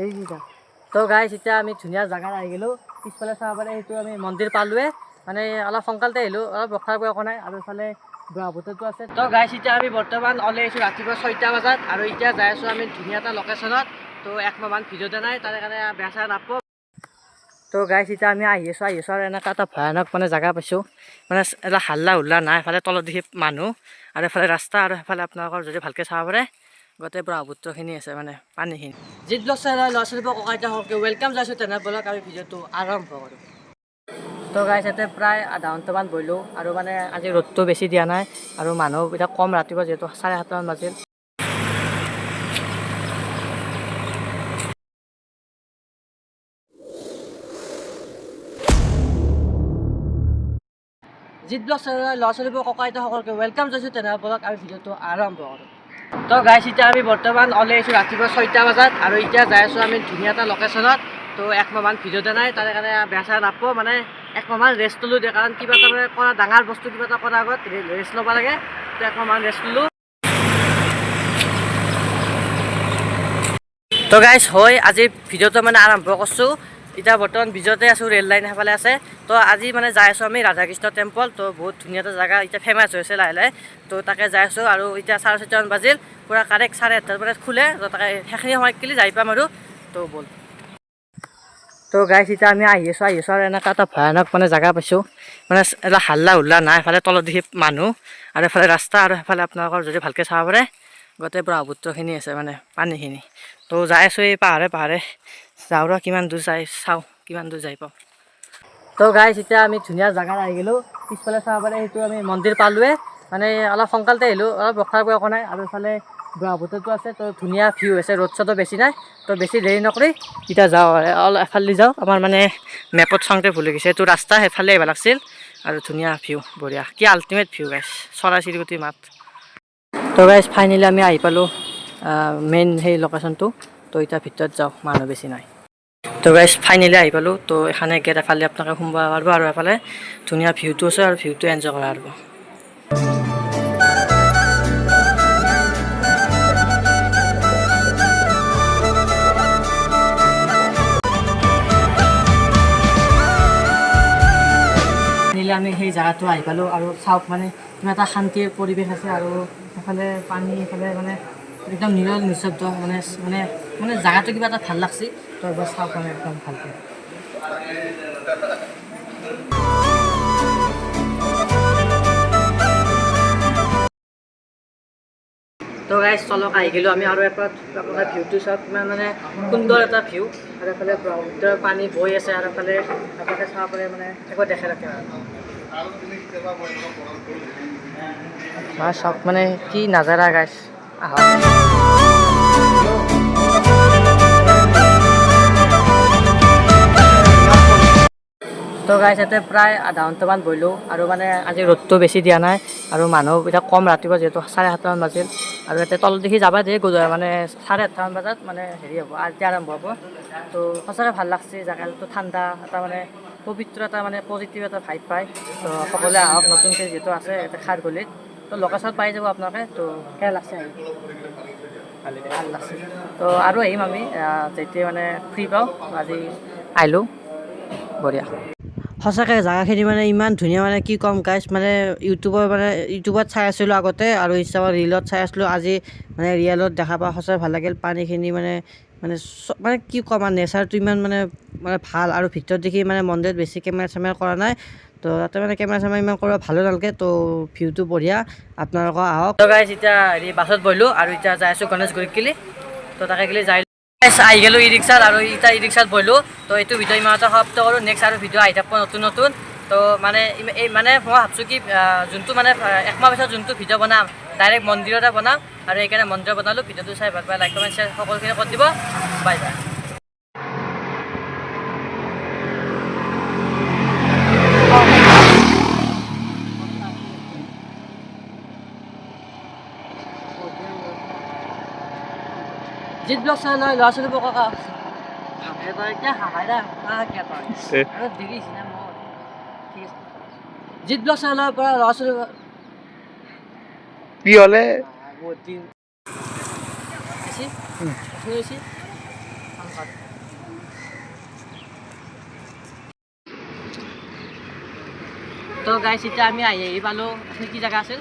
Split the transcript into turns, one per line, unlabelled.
এইকেইটা তো গাইছ এতিয়া আমি ধুনীয়া জেগাত আহি গ'লোঁ পিছফালে চাব পাৰে সেইটো আমি মন্দিৰ পালোঁৱে মানে অলপ সোনকালতে আহিলোঁ অলপ ৰখাৰ একো নাই আৰু এইফালে গুৱাহাটীতো আছে তো গাইছ এতিয়া আমি বৰ্তমান ওলাই আহিছোঁ ৰাতিপুৱা 6টা বজাত আৰু এতিয়া যাই আছোঁ আমি ধুনীয়া এটা লোকেশ্যনত তো একমাহমান ভিডিঅ'তে নাই তাৰে কাৰণে বেয়া চেয়া নাপাব তো গাইছ এতিয়া আমি আহি আছোঁ আৰু এনেকুৱা এটা ভয়ানক মানে জেগা পাইছোঁ মানে এটা হাল্লা হুল্লা নাই এফালে তলত দেখি মানুহ আৰু এফালে ৰাস্তা আৰু সেইফালে আপোনালোকৰ যদি ভালকৈ চাব পাৰে গোটেই ব্ৰহ্মপুত্ৰখিনি আছে মানে পানীখিনি যি ব্লগ চাই ল'ৰা ছোৱালীবোৰক ককাইতাসকলকে ৱেলকাম যাইছোঁ তেনে বলক আমি ভিডিঅ'টো আৰম্ভ কৰোঁ তো গাইছ ইয়াতে প্ৰায় আধা ঘণ্টামান বহিলোঁ আৰু মানে আজি ৰ'দটো বেছি দিয়া নাই আৰু মানুহ এতিয়া কম ৰাতিপুৱা যিহেতু 7:30মান বাজিল যি ব্লগ চাই ল'ৰা ছোৱালীবোৰক ককাইতাসকলকে ৱেলকাম যাইছোঁ তেনে বলক আমি ভিডিঅ'টো আৰম্ভ কৰোঁ তো গাইছ এতিয়া আমি বৰ্তমান ওলাই আহিছোঁ ৰাতিপুৱা 6টা বজাত আৰু এতিয়া যাই আছোঁ আমি ধুনীয়া এটা লোকেশ্যনত তো একমাহমান ভিডিঅ'তে নাই তাৰে কাৰণে বেয়া চেয়া নাপাব মানে একমাহমান ৰেষ্ট ল'লোঁ দিয়ে কাৰণ কিবা এটা মানে কৰা ডাঙৰ বস্তু কিবা এটা কৰাৰ আগত ৰেষ্ট ল'ব লাগে তো একমাহমান ৰেষ্ট ল'লোঁ তো গাইছ হয় আজি ভিডিঅ'টো মানে আৰম্ভ কৰিছোঁ এতিয়া বৰ্তমান ব্ৰিজতে আছোঁ ৰেল লাইন সেইফালে আছে তো আজি মানে যাই আছোঁ আমি ৰাধা কৃষ্ণ টেম্পল তো বহুত ধুনীয়া এটা জেগা এতিয়া ফেমাছ হৈছে লাহে লাহে তো তাকে যাই আছোঁ আৰু এতিয়া 4:30মান বাজিল পূৰা কাৰেক্ট 8:30 বজাত খোলে তো তাকে সেইখিনি সময়ত গ'লে যাই পাম আৰু তো ব'ল তো গাইছ এতিয়া আমি আহি আছোঁ আৰু এনেকুৱা এটা ভয়ানক মানে জেগা পাইছোঁ মানে এটা হাল্লা হুল্লা নাই এফালে তলত দেখি মানুহ আৰু এফালে ৰাস্তা আৰু সেইফালে আপোনালোকৰ যদি ভালকৈ চাব পাৰে গোটেই ব্ৰহ্মপুত্ৰখিনি আছে মানে পানীখিনি তো যাই আছোঁ এই পাহাৰে যাওঁ ৰ কিমান দূৰ যাই চাওঁ কিমান দূৰ যাই পাওঁ তো গাইছ এতিয়া আমি ধুনীয়া জেগাত আহি গ'লোঁ পিছফালে চাব পাৰে সেইটো আমি মন্দিৰ পালোঁৱে মানে অলপ সোনকালতে আহিলোঁ অলপ ৰখাৰ একো নাই আৰু এইফালে গুৱাহাটীতো আছে তো ধুনীয়া ভিউ আছে ৰ'দ চদো বেছি নাই তো বেছি দেৰি নকৰি এতিয়া যাওঁ অলপ এফালে যাওঁ আমাৰ মানে মেপত চাওঁতে ভুল গৈছে এইটো ৰাস্তা সেইফালে আহিব লাগিছিল আৰু ধুনীয়া ভিউ বঢ়িয়া কি আল্টিমেট ভিউ গাইছ চৰাই চিৰিকটিৰ মাত তো গাইছ ফাইনেলি আমি আহি পালোঁ মেইন সেই লোকেশ্যনটো তো এতিয়া ভিতৰত যাওঁ মানুহ বেছি নাই তো গাইছ ফাইনেলি আহি পালোঁ তো এখানে গেট এফালে আপোনালোকে সোমাব পাৰিব আৰু এফালে ধুনীয়া ভিউটো আছে আৰু ভিউটো এনজয় কৰা পাৰিব আমি সেই জেগাটো আহি পালোঁ আৰু চাওক মানে কিমান এটা শান্তিৰ পৰিৱেশ আছে আৰু সেইফালে পানী এইফালে মানে একদম নিৰল নিস্তব্ধ মানে মানে মানে জেগাটো কিবা এটা ভাল লাগছে তো এবাৰ চাওক মানে একদম ভালকৈ তো গাইছ চলক আহি গ'লোঁ আমি আৰু এপাত আপোনাৰ ভিউটো চাওক কিমান মানে সুন্দৰ এটা ভিউ আৰু এফালে ব্ৰহ্মপুত্ৰৰ পানী বৈ আছে আৰু এফালে আপোনালোকে চাব পাৰে মানে একো দেখে ৰাখে চাওক মানে কি নাজাৰা গাইছ আহক তো গাইছ ইয়াতে প্ৰায় আধা ঘণ্টামান বহিলোঁ আৰু মানে আজি ৰ'দটো বেছি দিয়া নাই আৰু মানুহ এতিয়া কম ৰাতিপুৱা যিহেতু 7:30মান বাজিল আৰু ইয়াতে তলত দেখি যাবা দিয়ে মানে 8:30মান বজাত মানে হেৰি হ'ব আৰতি আৰম্ভ হ'ব তো সঁচাকৈ ভাল লাগছে জেগাটো ঠাণ্ডা এটা মানে পবিত্ৰ এটা মানে পজিটিভ এটা ভাইব পায় তো সকলোৱে আহক নতুনকৈ যিহেতু আছে ইয়াতে খাৰঘুলিত তো লোকেশ্যনত পাই যাব আপোনালোকে তো কেনে লাগছে আহি ভাল লাগছে তো আৰু আহিম আমি যেতিয়া মানে ফ্ৰী পাওঁ আজি আহিলোঁ বঢ়িয়া সঁচাকৈ জেগাখিনি মানে ইমান ধুনীয়া মানে কি ক'ম গাইছ মানে ইউটিউবত চাই আছিলোঁ আগতে আৰু ইনষ্টাগ্ৰামত ৰিলত চাই আছিলোঁ আজি মানে ৰিয়েলত দেখা পাওঁ সঁচাকৈ ভাল লাগিল পানীখিনি মানে মানে মানে কি ক'ম আৰু নেচাৰটো ইমান মানে মানে ভাল আৰু ভিতৰত দেখি মানে মন্দিৰত বেছি কেমেৰা চেমেৰা কৰা নাই তো তাতে মানে কেমেৰা চেমেৰা ইমান কৰিব ভালো নালাগে তো ভিউটো বঢ়িয়া আপোনালোকৰ আহক তো গাইছ এতিয়া হেৰি বাছত বহিলোঁ আৰু এতিয়া যাই আছোঁ গণেশগুৰিত গ'লে তো তাকে গ'লে যাই আহি গ'লোঁ ই ৰিক্সাত আৰু এতিয়া ই ৰিক্সাত বহিলোঁ তো এইটো ভিডিঅ' ইমানতে সমাপ্ত কৰোঁ নেক্সট আৰু ভিডিঅ' আহি থাকিব নতুন তো মানে এই মানে মই ভাবছোঁ কি যোনটো মানে একমাহ পিছত যোনটো ভিডিঅ' বনাম ডাইৰেক্ট মন্দিৰতে বনাম আৰু সেইকাৰণে মন্দিৰত বনালোঁ ভিডিঅ'টো চাই ভাল পাই লাইক কমেণ্ট শ্বেয়াৰ সকলোখিনি কৰি দিব বাই বাই জিত ব্লগ চাই ল'ৰা ছোৱালীবোৰক জিত ব্লগ চেনেলৰ পৰা ল'ৰা ছোৱালী
কি হ'লে
তো গাইছ এতিয়া আমি আহি পালোঁ, কি জেগা আছিল?